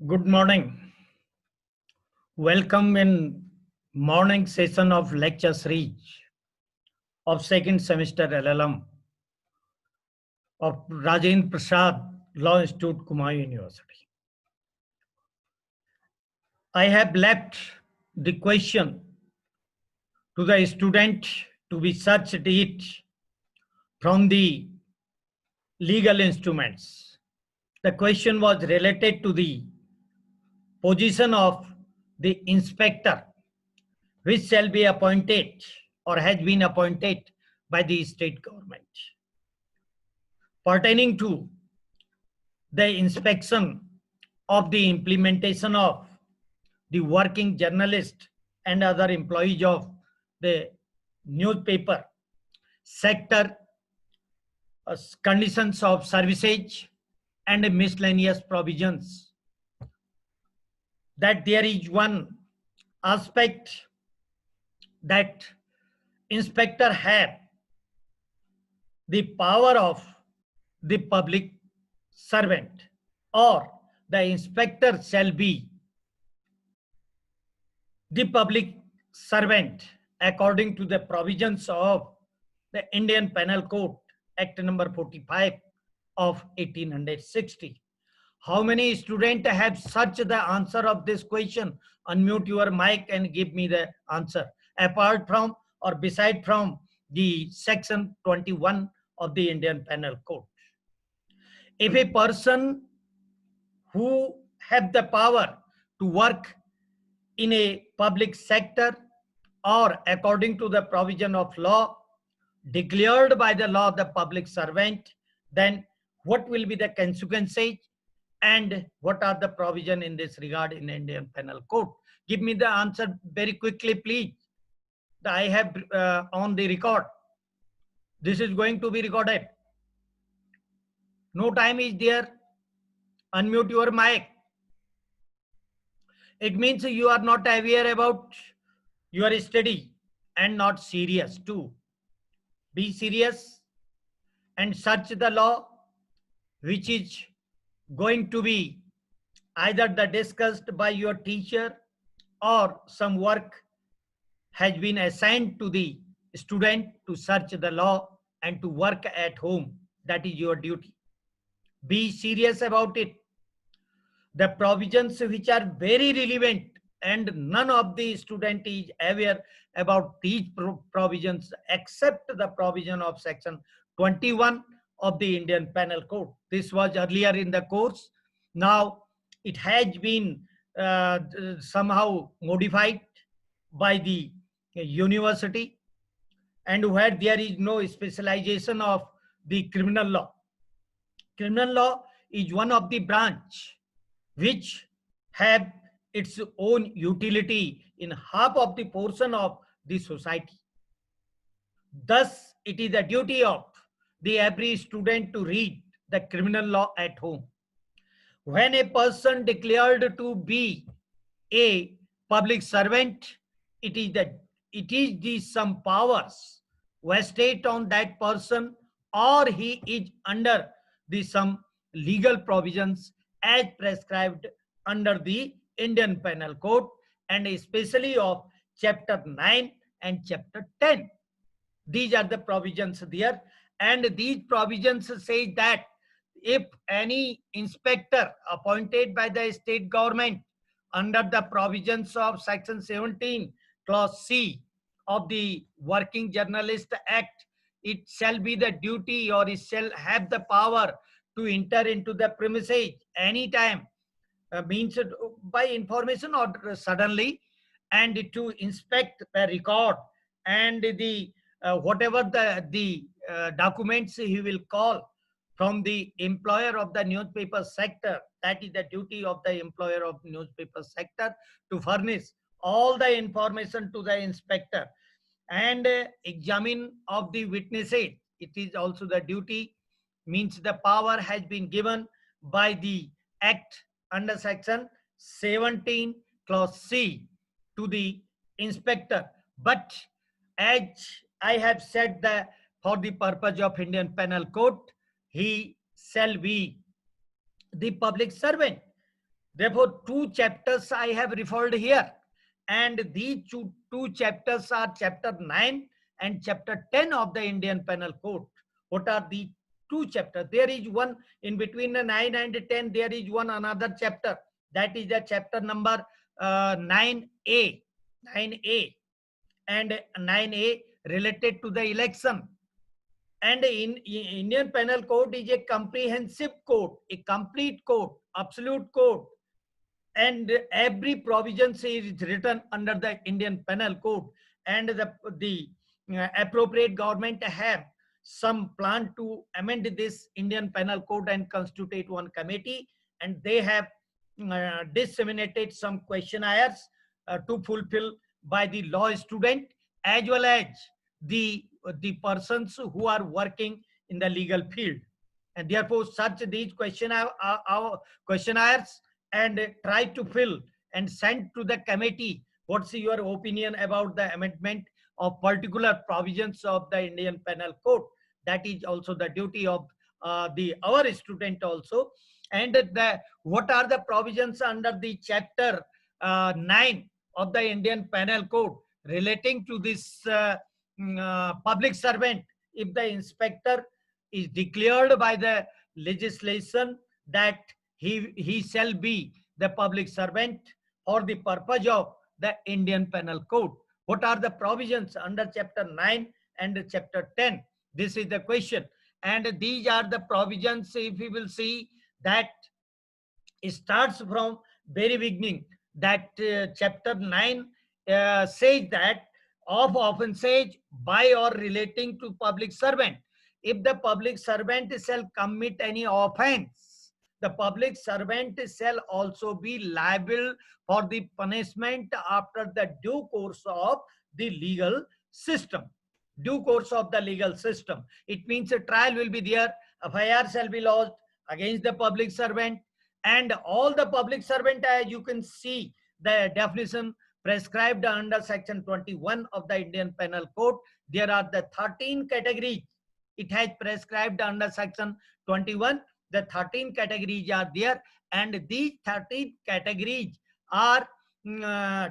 Good morning. Welcome in morning session of lecture series of second semester LLM of Rajendra Prasad Law Institute, Kumaon University. I have left the question to the student to be searched it from the legal instruments. The question was related to the position of the inspector which shall be appointed or has been appointed by the state government pertaining to the inspection of the implementation of the working journalist and other employees of the newspaper sector, conditions of services and miscellaneous provisions. That there is one aspect that inspector have the power of the public servant, or the inspector shall be the public servant according to the provisions of the Indian Penal Code Act number 45 of 1860. How many students have searched the answer of this question? Unmute your mic and give me the answer. Apart from or beside from the section 21 of the Indian Penal Code. If a person who have the power to work in a public sector or according to the provision of law declared by the law the public servant, then what will be the consequences and what are the provision in this regard in Indian Penal Code? Give me the answer very quickly, please. I have on the record. This is going to be recorded. No time is there. Unmute your mic. It means you are not aware about your study and not serious too. Be serious and search the law which is going to be either the discussed by your teacher or some work has been assigned to the student to search the law and to work at home. That is your duty. Be serious about it. The provisions which are very relevant and none of the student is aware about these provisions except the provision of section 21 of the Indian Penal Code. This was earlier in the course. Now it has been somehow modified by the university, and where there is no specialization of the criminal law. Criminal law is one of the branch which have its own utility in half of the portion of the society. Thus, it is the duty of the every student to read the criminal law at home. When a person declared to be a public servant, it is the some powers vested on that person, or he is under the some legal provisions as prescribed under the Indian Penal Code and especially of chapter 9 and chapter 10. These are the provisions there, and these provisions say that if any inspector appointed by the state government under the provisions of section 17 clause C of the Working Journalist Act, it shall be the duty or it shall have the power to enter into the premises anytime, means by information or suddenly, and to inspect the record and the whatever the documents he will call from the employer of the newspaper sector. That is the duty of the employer of newspaper sector to furnish all the information to the inspector and examine of the witnesses. It is also the duty, means the power has been given by the act under section 17 clause C to the inspector. But as I have said, that for the purpose of Indian Penal Code, he shall be the public servant. Therefore, two chapters I have referred here, and these two chapters are chapter 9 and chapter 10 of the Indian Penal Code. What are the two chapters? There is one in between the 9 and 10, there is one another chapter. That is the chapter number 9A. 9A. And 9A related to the election. And in Indian Penal Code is a comprehensive code, a complete code, absolute code, and every provision is written under the Indian Penal Code, and the appropriate government have some plan to amend this Indian Penal Code and constitute one committee, and they have disseminated some questionnaires to fulfill by the law student as well as the persons who are working in the legal field, and therefore such these questionnaires and try to fill and send to the committee what's your opinion about the amendment of particular provisions of the Indian Penal Code. That is also the duty of the our student also. And the what are the provisions under the chapter 9 of the Indian Penal Code relating to this public servant? If the inspector is declared by the legislation that he shall be the public servant for the purpose of the Indian Penal Code. What are the provisions under chapter 9 and chapter 10? This is the question. And these are the provisions, if we will see that it starts from very beginning, that chapter 9 says that of offences by or relating to public servant. If the public servant shall commit any offense, the public servant shall also be liable for the punishment after the due course of the legal system. Due course of the legal system. It means a trial will be there, FIR shall be lodged against the public servant, and all the public servant, as you can see the definition prescribed under section 21 of the Indian Penal Code. There are the 13 categories. It has prescribed under section 21. The 13 categories are there, and these 13 categories are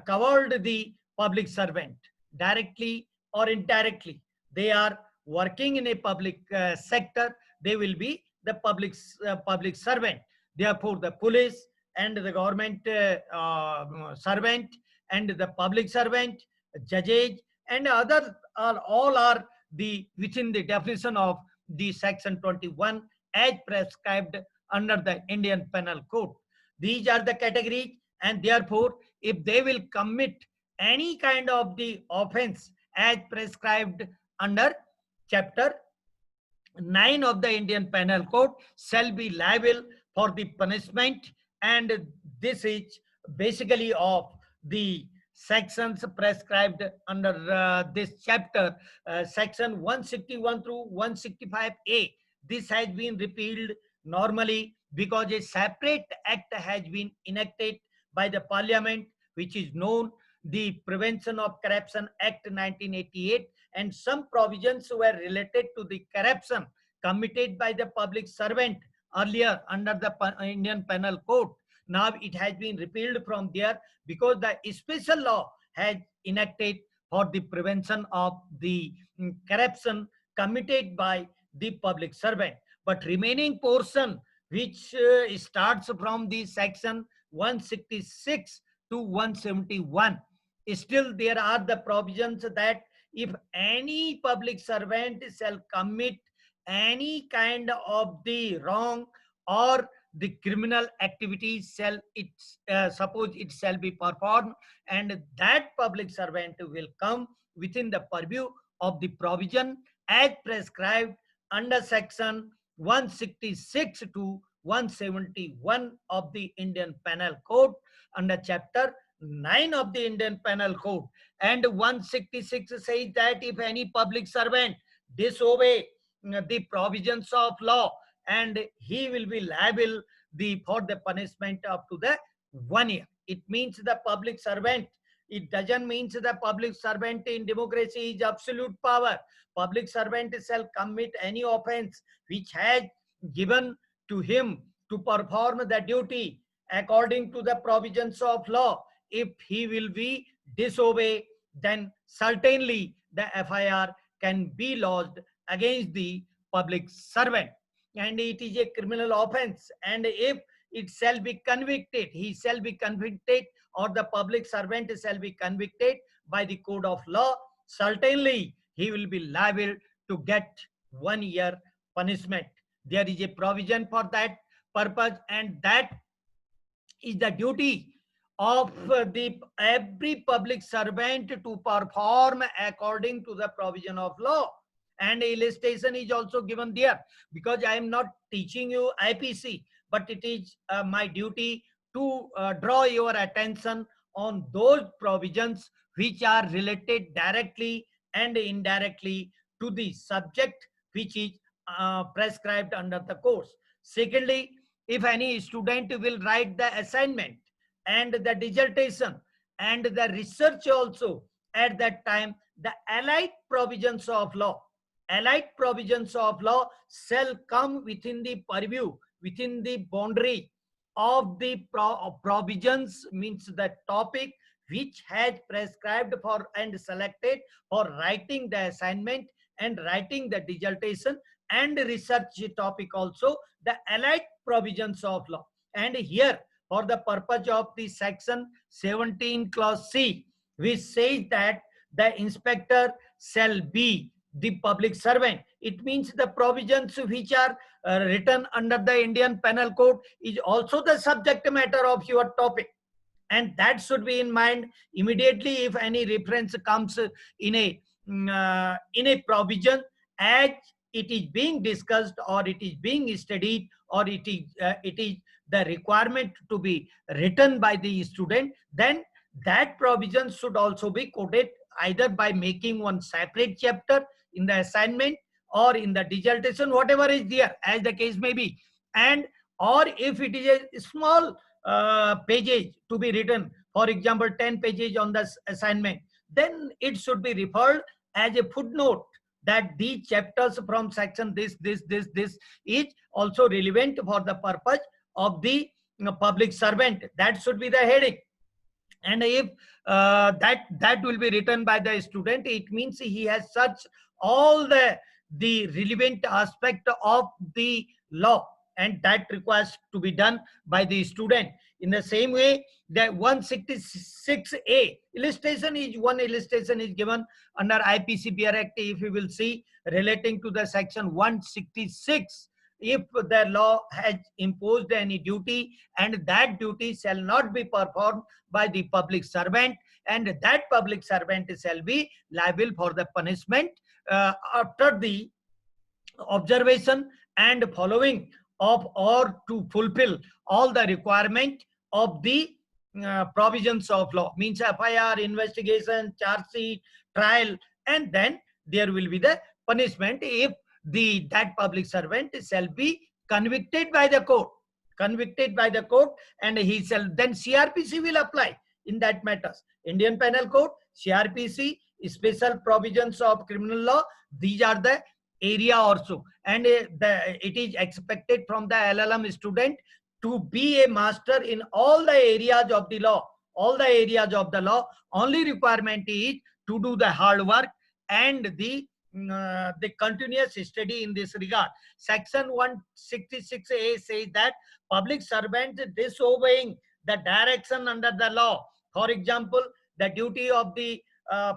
covered the public servant directly or indirectly. They are working in a public sector. They will be the public servant. Therefore, the police and the government servant and the public servant, judges, and others are all are the within the definition of the section 21 as prescribed under the Indian Penal Code. These are the categories, and therefore, if they will commit any kind of the offense as prescribed under chapter 9 of the Indian Penal Code, shall be liable for the punishment, and this is basically of the sections prescribed under this chapter, section 161 through 165A. This has been repealed normally because a separate act has been enacted by the parliament, which is known the Prevention of Corruption Act 1988, and some provisions were related to the corruption committed by the public servant earlier under the Indian Penal Code. Now it has been repealed from there because the special law has enacted for the prevention of the corruption committed by the public servant. But remaining portion, which starts from the section 166 to 171, still there are the provisions that if any public servant shall commit any kind of the wrong or the criminal activities shall it suppose it shall be performed, and that public servant will come within the purview of the provision as prescribed under section 166 to 171 of the Indian Penal Code, under chapter 9 of the Indian Penal Code. And 166 says that if any public servant disobey the provisions of law, and he will be liable for the punishment up to the 1 year. It means the public servant. It doesn't mean the public servant in democracy is absolute power. Public servant shall commit any offense which has given to him to perform the duty according to the provisions of law. If he will be disobey, then certainly the FIR can be lodged against the public servant, and it is a criminal offense. And if it shall be convicted, he shall be convicted, or the public servant shall be convicted by the code of law, certainly he will be liable to get 1 year punishment. There is a provision for that purpose, and that is the duty of the every public servant to perform according to the provision of law. And illustration is also given there, because I am not teaching you IPC, but it is my duty to draw your attention on those provisions which are related directly and indirectly to the subject which is prescribed under the course. Secondly, if any student will write the assignment and the dissertation and the research also, at that time the allied provisions of law shall come within the purview, within the boundary of the provisions, means the topic which has prescribed for and selected for writing the assignment and writing the dissertation and research topic also, the allied provisions of law. And here, for the purpose of the section 17 clause C, which says that the inspector shall be the public servant, it means the provisions which are written under the Indian Penal Code is also the subject matter of your topic, and that should be in mind immediately if any reference comes in a provision as it is being discussed, or it is being studied, or it is the requirement to be written by the student, then that provision should also be quoted either by making one separate chapter in the assignment or in the dissertation, whatever is there, as the case may be. And or if it is a small pages to be written, for example 10 pages on the assignment, then it should be referred as a footnote that these chapters from section this is also relevant for the purpose of the public servant. That should be the heading. And if that will be written by the student, it means he has searched all the relevant aspect of the law, and that requires to be done by the student. In the same way, the 166A illustration is given under IPCPR Act. If you will see, relating to the section 166, if the law has imposed any duty and that duty shall not be performed by the public servant, and that public servant shall be liable for the punishment after the observation and following of, or to fulfill all the requirement of the provisions of law, means FIR, investigation, charge sheet, trial, and then there will be the punishment if that public servant shall be convicted by the court, and he shall, then CRPC will apply in that matters. Indian Penal Code, CRPC, special provisions of criminal law, these are the area also. And it is expected from the LLM student to be a master in all the areas of the law, Only requirement is to do the hard work and the continuous study in this regard. Section 166A says that public servant disobeying the direction under the law, for example, the duty of the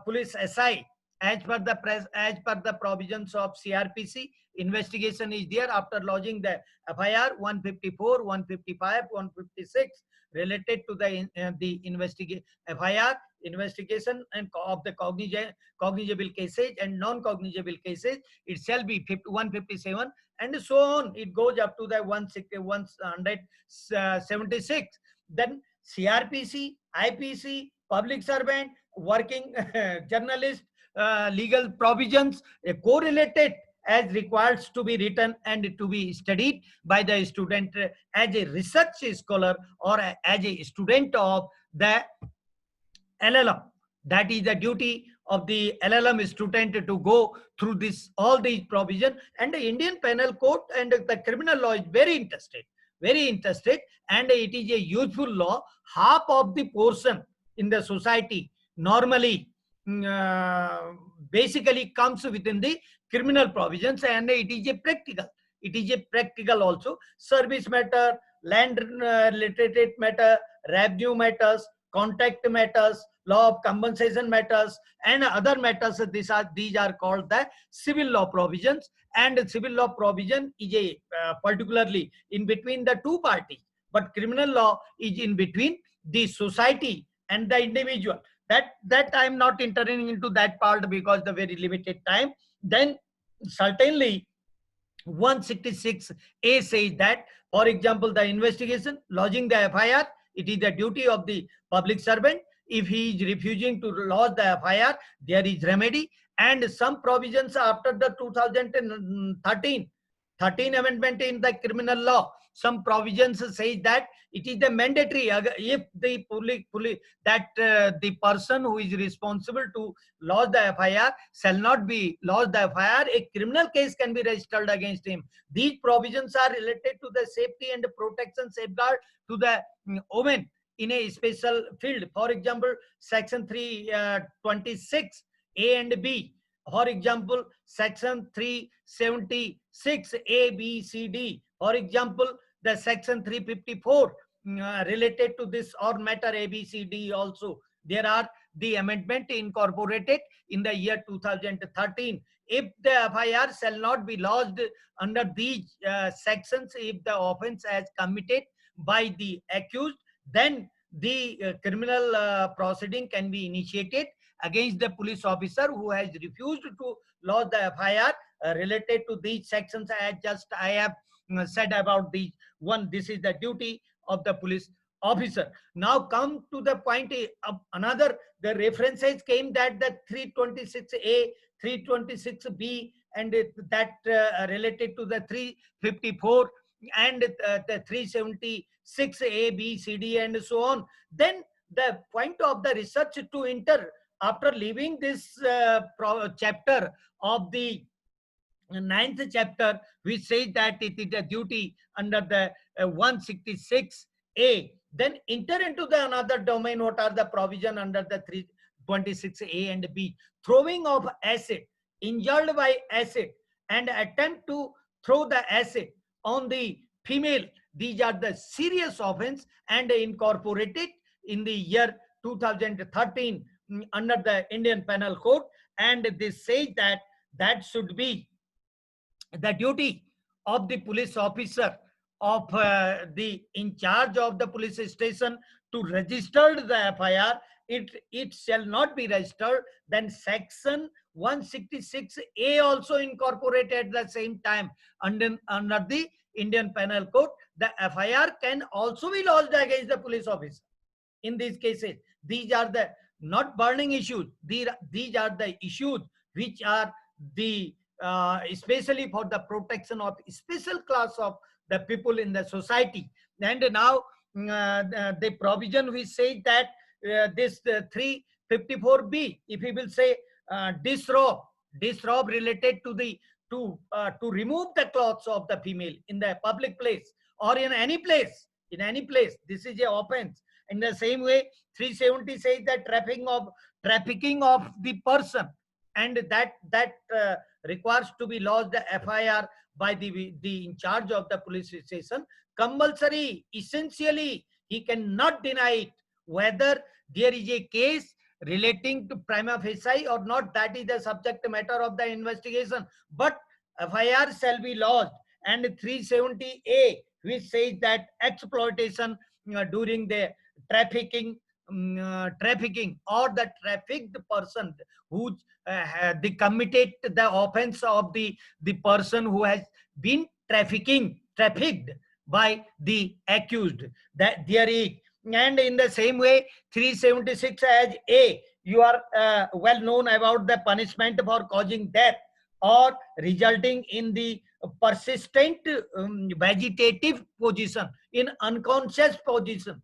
police SI, as per the provisions of CRPC, investigation is there after lodging the FIR 154, 155, 156 related to the FIR investigation and of the cognizable cases and non-cognizable cases. It shall be 157 and so on. It goes up to the 176. Then CRPC, IPC, public servant, working journalist, legal provisions correlated as requires to be written and to be studied by the student as a research scholar or as a student of the LLM. That is the duty of the LLM student to go through all these provisions. And the Indian Penal Code and the criminal law is very interested. very interested, and it is a useful law. Half of the portion in the society normally basically comes within the criminal provisions, and it is a practical. It is a practical also. Service matter, land related matter, revenue matters, contract matters, law of compensation matters, and other matters. These are called the civil law provisions. And civil law provision is a particularly in between the two parties, but criminal law is in between the society and the individual. That I am not entering into that part because the very limited time. Then certainly 166A says that, for example, the investigation, lodging the FIR, it is the duty of the public servant. If he is refusing to lodge the FIR, there is remedy. And some provisions after the 2013 amendment in the criminal law, some provisions say that it is the mandatory if the police that the person who is responsible to lodge the FIR shall not be lodged the FIR, a criminal case can be registered against him. These provisions are related to the safety and protection safeguard to the women in a special field. For example, section 326 A and B. For example, section 376 A, B, C, D. For example, the section 354 related to this or matter A, B, C, D also. There are the amendment incorporated in the year 2013. If the FIR shall not be lodged under these sections, if the offense has committed by the accused, then the criminal proceeding can be initiated against the police officer who has refused to lodge the FIR related to these sections. I have said about these one. This is the duty of the police officer. Now come to the point of another. The references came that the 326A, 326B, and that related to the 354 and the 376A, B, C, D, and so on. Then the point of the research to enter after leaving this chapter of the ninth chapter, which says that it is a duty under the 166A, then enter into the another domain. What are the provision under the 326A and B? Throwing of acid, injured by acid, and attempt to throw the acid on the female. These are the serious offense and incorporated in the year 2013 under the Indian Penal Code. And they say that that should be the duty of the police officer of the in charge of the police station to register the FIR. It shall not be registered, then section 166A also incorporated at the same time under the Indian Penal Code. The FIR can also be lodged against the police officer. In these cases, these are the not burning issues. These are the issues which are the especially for the protection of special class of the people in the society. And now the provision which says that this 354B, if we will say disrobe related to the to remove the clothes of the female in the public place or in any place, this is a offense. In the same way, 370 says that trafficking of the person, and that requires to be lodged the FIR by the in charge of the police station. Compulsory, essentially, he cannot deny it. Whether there is a case relating to prima facie or not, that is the subject matter of the investigation. But FIR shall be lodged. And 370A, which says that exploitation during the trafficking or the trafficked person who they committed the offense of the person who has been trafficked by the accused, that there is. And in the same way, 376 as A, you are well known about the punishment for causing death or resulting in the persistent vegetative position, in unconscious position,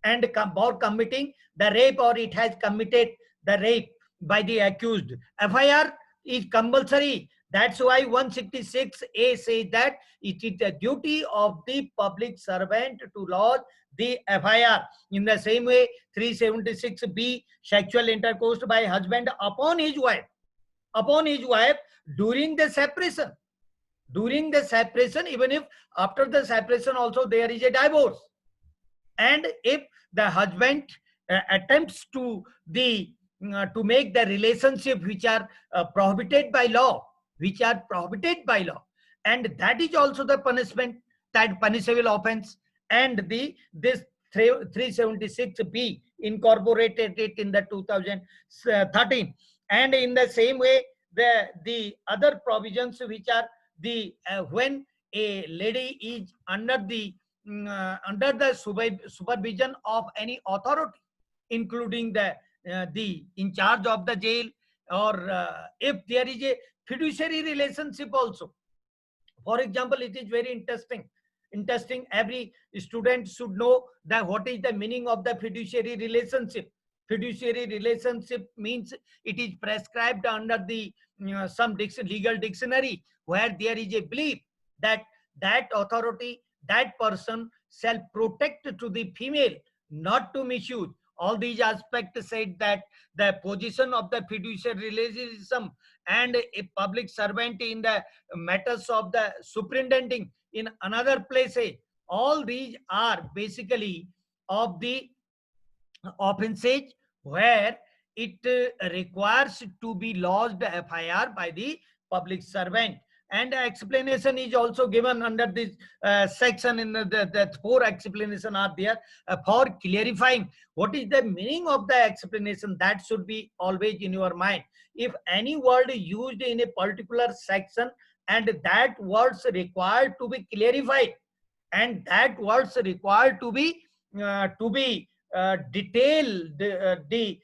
and for committing the rape, or it has committed the rape by the accused. FIR is compulsory. That's why 166A says that it is the duty of the public servant to lodge the FIR. In the same way, 376B, sexual intercourse by husband upon his wife during the separation. During the separation, even if after the separation also there is a divorce. And if the husband attempts to make the relationship which are prohibited by law, and that is also the punishment, that punishable offense. And this 376B incorporated it in the 2013. And in the same way, the other provisions which are the when a lady is under the supervision of any authority, including the in charge of the jail, or if there is a fiduciary relationship also. For example, it is very interesting. Every student should know that what is the meaning of the fiduciary relationship. Fiduciary relationship means it is prescribed under the some legal dictionary, where there is a belief that that authority, that person shall protect to the female, not to misuse. All these aspects said that the position of the fiduciary relationship and a public servant in the matters of the superintending in another places, all these are basically of the offenses where it requires to be lodged FIR by the public servant. And explanation is also given under this section. In the four explanation are there for clarifying what is the meaning of the explanation. That should be always in your mind. If any word used in a particular section and that words required to be clarified, and that words required to be detailed, the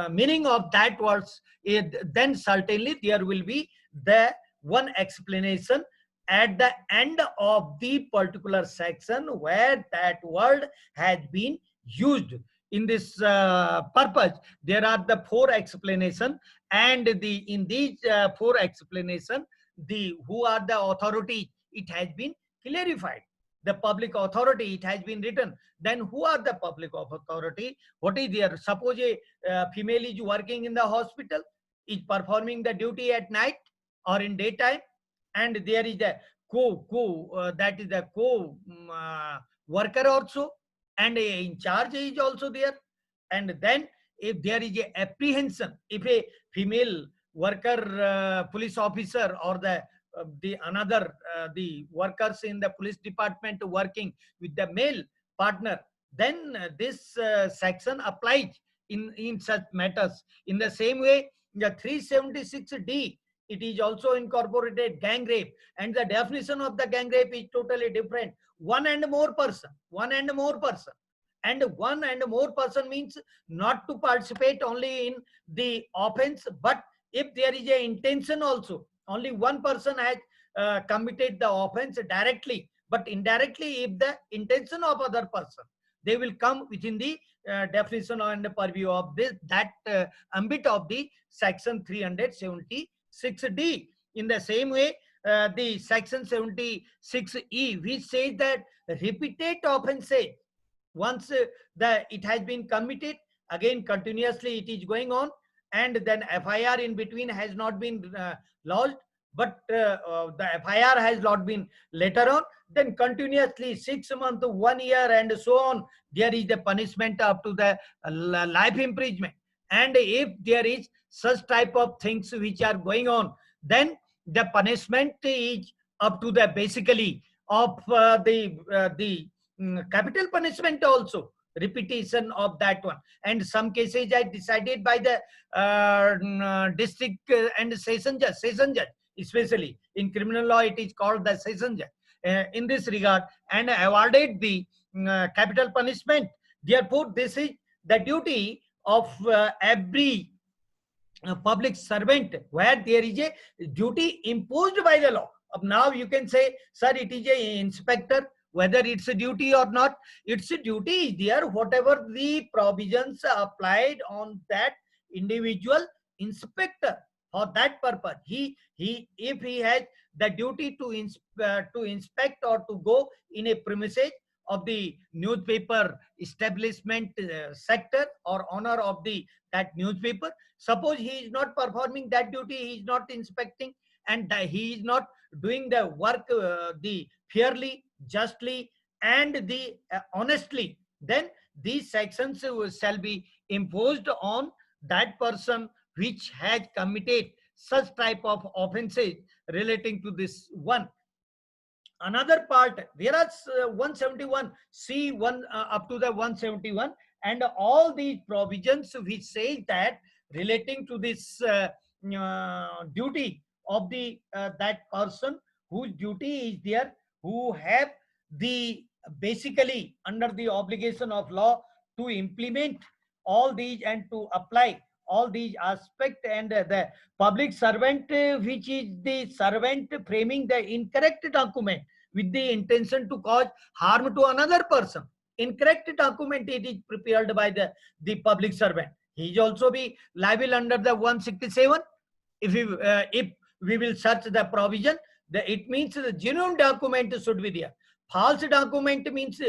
meaning of that words, then certainly there will be the one explanation at the end of the particular section where that word has been used. In this purpose, there are the four explanation, and in these four explanation, who are the authority, it has been clarified. The public authority, it has been written. Then who are the public of authority? What is there? Suppose a female is working in the hospital, is performing the duty at night or in daytime, and there is a that is the worker also, and a in charge is also there. And then if there is a apprehension, if a female worker, police officer, or the another the workers in the police department working with the male partner, then this section applies in such matters. In the same way, the 376D, it is also incorporated gang rape, and the definition of the gang rape is totally different. One and more person, and one and more person means not to participate only in the offense, but if there is a intention also. Only one person has committed the offense directly, but indirectly, if the intention of other person, they will come within the definition and the purview of that ambit of the section 376D. In the same way, the section 76E, which says that repeated offenses, once it has been committed, again continuously it is going on, and then FIR in between has not been lodged, but the FIR has not been later on, then continuously 6 months, 1 year, and so on, there is the punishment up to the life imprisonment. And if there is such type of things which are going on, then the punishment is up to the basically of the capital punishment also, repetition of that one. And some cases are decided by the district and session judge, especially in criminal law, it is called the session judge in this regard, and awarded the capital punishment. Therefore, this is the duty of every public servant, where there is a duty imposed by the law. Now you can say, sir, it is a inspector, whether it's a duty or not, it's a duty is there, whatever the provisions applied on that individual inspector. For that purpose, if he has the duty to inspect or to go in a premises of the newspaper establishment sector or owner of the that newspaper, suppose he is not performing that duty, he is not inspecting, and he is not doing the work the fairly, justly, and the honestly, then these sections shall be imposed on that person which has committed such type of offenses relating to this one. Another part, there are 171 c1 up to the 171, and all these provisions which say that relating to this duty of the that person whose duty is there, who have the basically under the obligation of law to implement all these and to apply all these aspects, and the public servant which is the servant framing the incorrect document with the intention to cause harm to another person. Incorrect document it is prepared by the public servant. He is also be liable under the 167. If we will search the provision, it means the genuine document should be there. False document means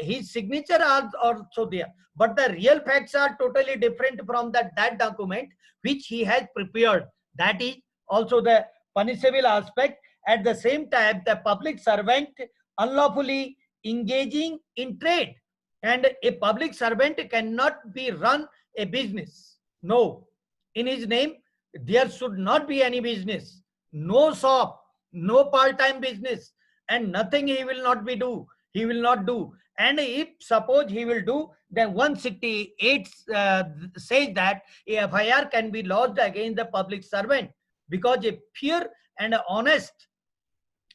his signature are also there, but the real facts are totally different from that document which he has prepared. That is also the punishable aspect. At the same time, the public servant unlawfully engaging in trade, and a public servant cannot be run a business. No, in his name there should not be any business, no shop, no part-time business, and nothing he will not be do. He will not do. And if suppose he will do, then 168 says that a FIR can be lodged against the public servant, because a pure and honest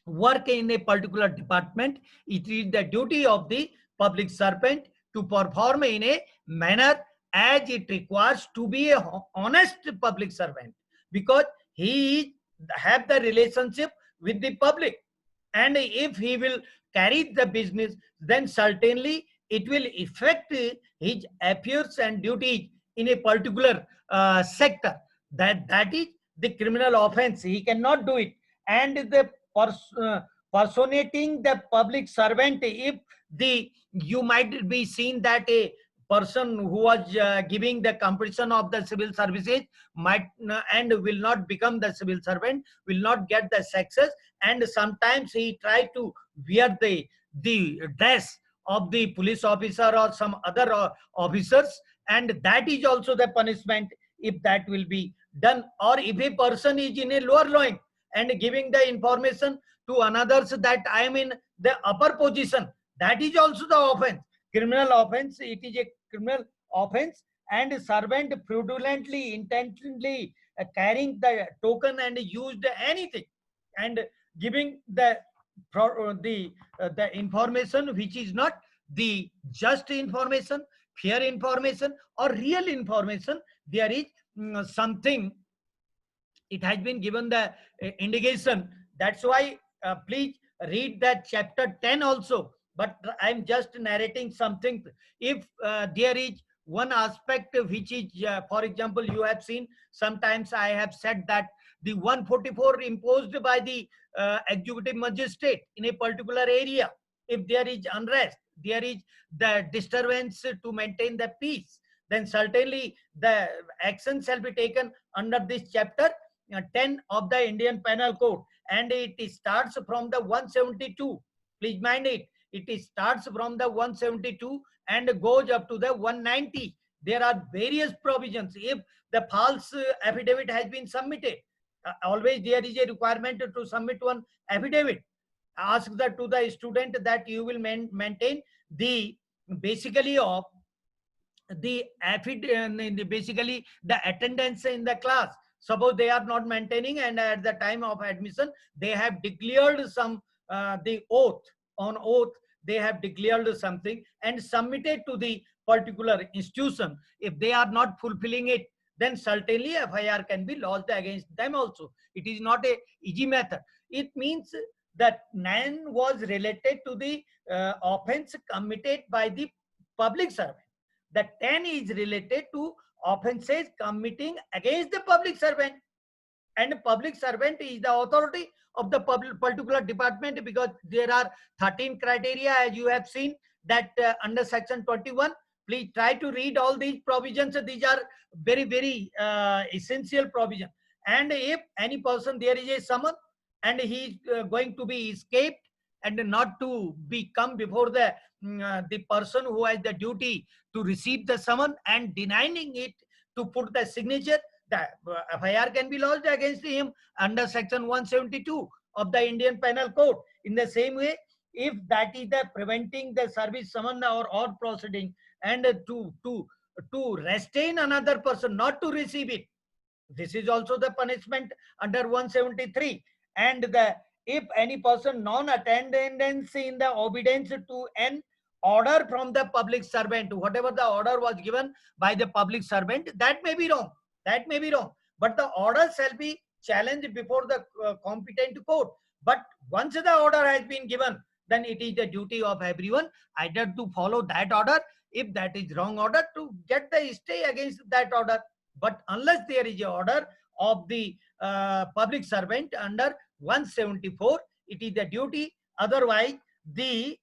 work in a particular department, it is the duty of the public servant to perform in a manner as it requires to be a honest public servant, because he have the relationship with the public, and if he will carry the business, then certainly it will affect his affairs and duties in a particular sector. That is the criminal offense. He cannot do it. And the personating the public servant, if the you might be seen that a person who was giving the competition of the civil services might and will not become the civil servant, will not get the success, and sometimes he try to wear the dress of the police officer or some other officers, and that is also the punishment if that will be done. Or if a person is in a lower line and giving the information to others that I am in the upper position, that is also the offense, criminal offense. It is a criminal offense. And servant fraudulently, intentionally carrying the token and used anything and giving the information which is not the just information, fair information, or real information. There is something, it has been given the indication. That's why please read that chapter 10 also, but I'm just narrating something. If there is one aspect which is for example, you have seen sometimes I have said that the 144 imposed by the executive magistrate in a particular area, if there is unrest, there is the disturbance to maintain the peace, then certainly the action shall be taken under this chapter 10 of the Indian Penal Code, and it starts from the 172. Please mind it. It starts from the 172 and goes up to the 190. There are various provisions. If the false affidavit has been submitted, always there is a requirement to submit one affidavit. Ask to the student that you will maintain the basically of the basically the attendance in the class. Suppose they are not maintaining, and at the time of admission they have declared some the oath, on oath they have declared something and submitted to the particular institution. If they are not fulfilling it, then certainly FIR can be lodged against them also. It is not a easy method. It means that 9 was related to the offense committed by the public servant. The 10 is related to offenses committing against the public servant. And public servant is the authority of the particular department, because there are 13 criteria, as you have seen that under section 21. Please try to read all these provisions. These are very, very essential provision. And if any person, there is a summon and he is going to be escaped and not to be come before the person who has the duty to receive the summon and denying it to put the signature, the FIR can be lodged against him under section 172 of the Indian Penal Code. In the same way, if that is the preventing the service summon or proceeding, and to restrain another person not to receive it, this is also the punishment under 173. And the if any person non-attendance in the obedience to an order from the public servant, whatever the order was given by the public servant, that may be wrong, that may be wrong, but the order shall be challenged before the competent court. But once the order has been given, then it is the duty of everyone either to follow that order, if that is wrong order, to get the stay against that order. But unless there is a order of the public servant under 174, it is the duty. Otherwise, the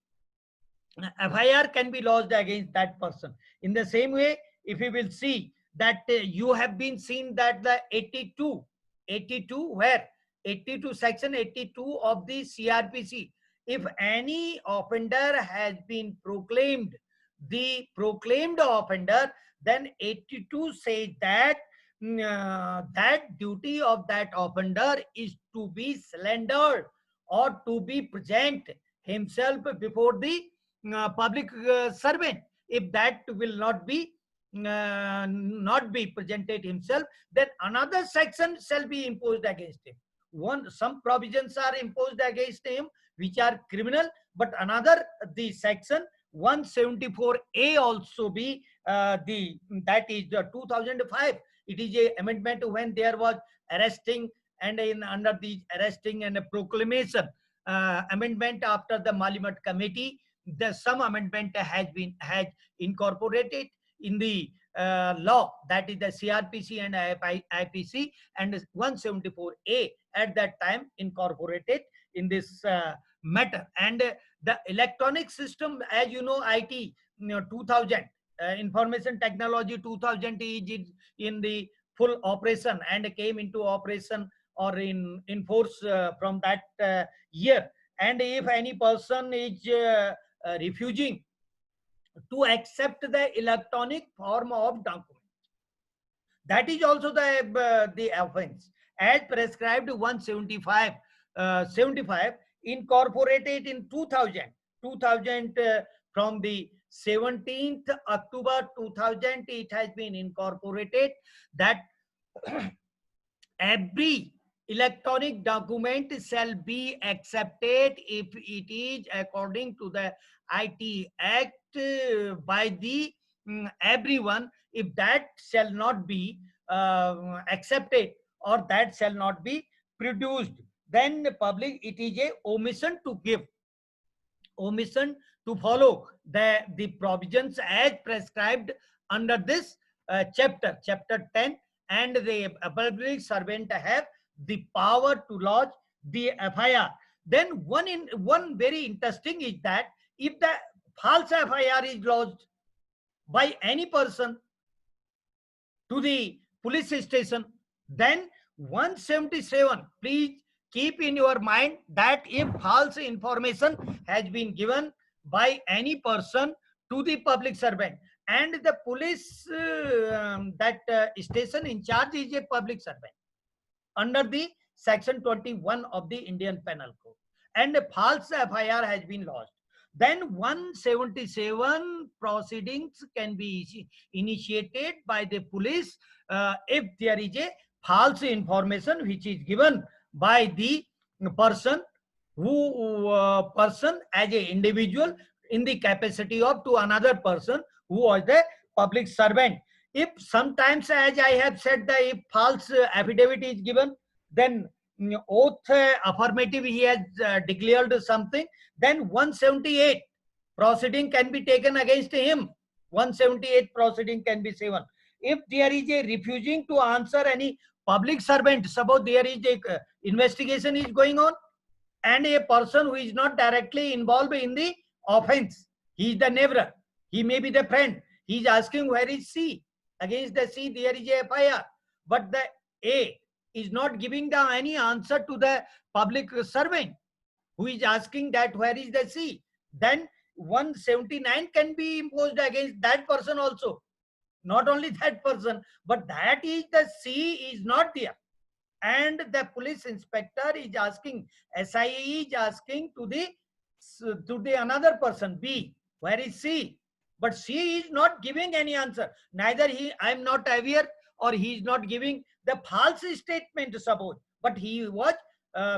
FIR can be lodged against that person. In the same way, if you will see that you have been seen that the 82 where 82 section 82 of the CRPC, if any offender has been proclaimed the proclaimed offender, then 82 says that that duty of that offender is to be slandered or to be present himself before the public servant. If that will not be presented himself, then another section shall be imposed against him. Some provisions are imposed against him which are criminal, but another, the section 174A also be that is the 2005. It is a amendment when there was arresting, and under the arresting and proclamation amendment after the Malimat committee, the some amendment has incorporated in the law, that is the CRPC and IPC, and 174A at that time incorporated in this matter. And the electronic system, as you know, IT 2000 information technology 2000 is in the full operation and came into operation or in force from that year. And if any person is refusing to accept the electronic form of document, that is also the offense as prescribed 175 75 incorporated in 2000 from the 17th October 2000. It has been incorporated that every electronic document shall be accepted if it is according to the IT Act by the everyone. If that shall not be accepted or that shall not be produced, then the public, it is a omission to give, omission to follow the provisions as prescribed under this chapter 10. And the public servant have the power to lodge the FIR. Then one very interesting is that if the false FIR is lodged by any person to the police station, then 177, please keep in your mind that if false information has been given by any person to the public servant, and the police station in charge is a public servant under the section 21 of the Indian Penal Code, and a false FIR has been lodged, then 177 proceedings can be initiated by the police if there is a false information which is given by the person person as a individual in the capacity of to another person who was the public servant. If sometimes, as I have said, that if false affidavit is given, then oath affirmative he has declared something, then 178 proceeding can be taken against him. 178 proceeding can be given. If there is a refusing to answer any public servant, suppose there is a investigation is going on, and a person who is not directly involved in the offense, he is the neighbor, he may be the friend, he is asking where is C, against the C there is a FIR, but the A is not giving the any answer to the public servant who is asking that where is the C, then 179 can be imposed against that person also. Not only that person, but that is the C is not there, and the police inspector is asking, SIE is asking to the another person B, where is C, but C is not giving any answer, neither I am not aware, or he is not giving the false statement, suppose, but he was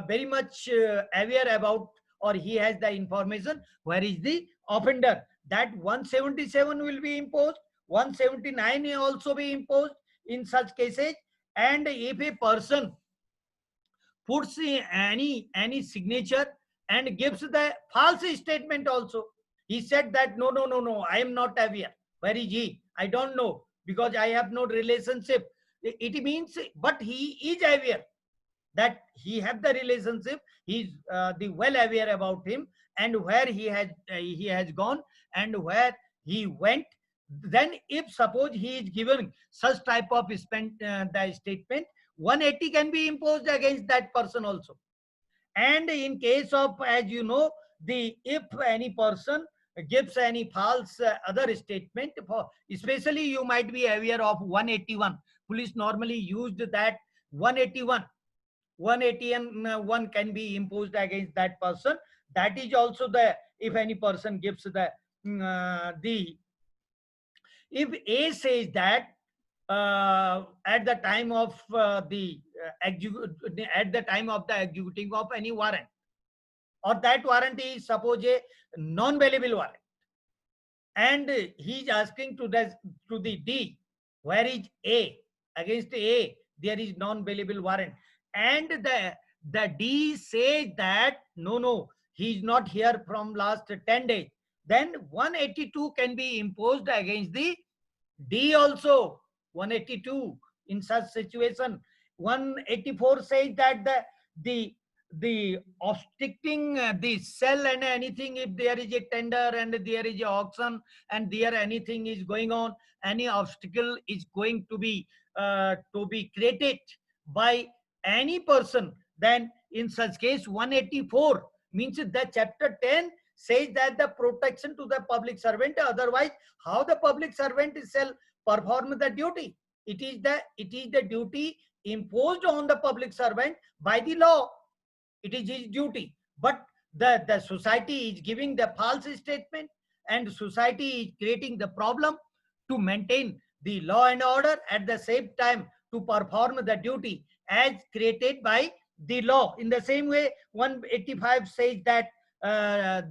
very much aware about, or he has the information where is the offender, that 177 will be imposed, 179 will also be imposed in such cases. And if a person puts any signature and gives the false statement also, he said that no, I am not aware, where is he, I don't know, because I have no relationship, it means, but he is aware that he have the relationship, he's the well aware about him, and where he has gone and where he went. Then if suppose he is given such type of the statement, 180 can be imposed against that person also. And in case of, as you know, the if any person gives any false other statement, for especially you might be aware of 181, police normally used that 181, 181 can be imposed against that person. That is also the, if any person gives the if A says that at the time of at the time of the executing of any warrant, or that warrant is suppose a non-bailable warrant, and he is asking to the D, where is A, against A there is non-bailable warrant, and the D says that no, he is not here from last 10 days, then 182 can be imposed against the D also. 182 in such situation. 184 says that the obstructing the sell and anything, if there is a tender and there is a auction and there anything is going on, any obstacle is going to be created by any person, then in such case 184 means that chapter 10 says that the protection to the public servant, otherwise how the public servant shall perform the duty. It is the duty imposed on the public servant by the law. It is his duty, but the society is giving the false statement, and society is creating the problem to maintain the law and order, at the same time to perform the duty as created by the law. In the same way, 185 says that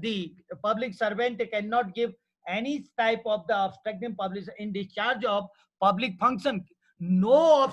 the public servant cannot give any type of the obstructing public in discharge of public function. No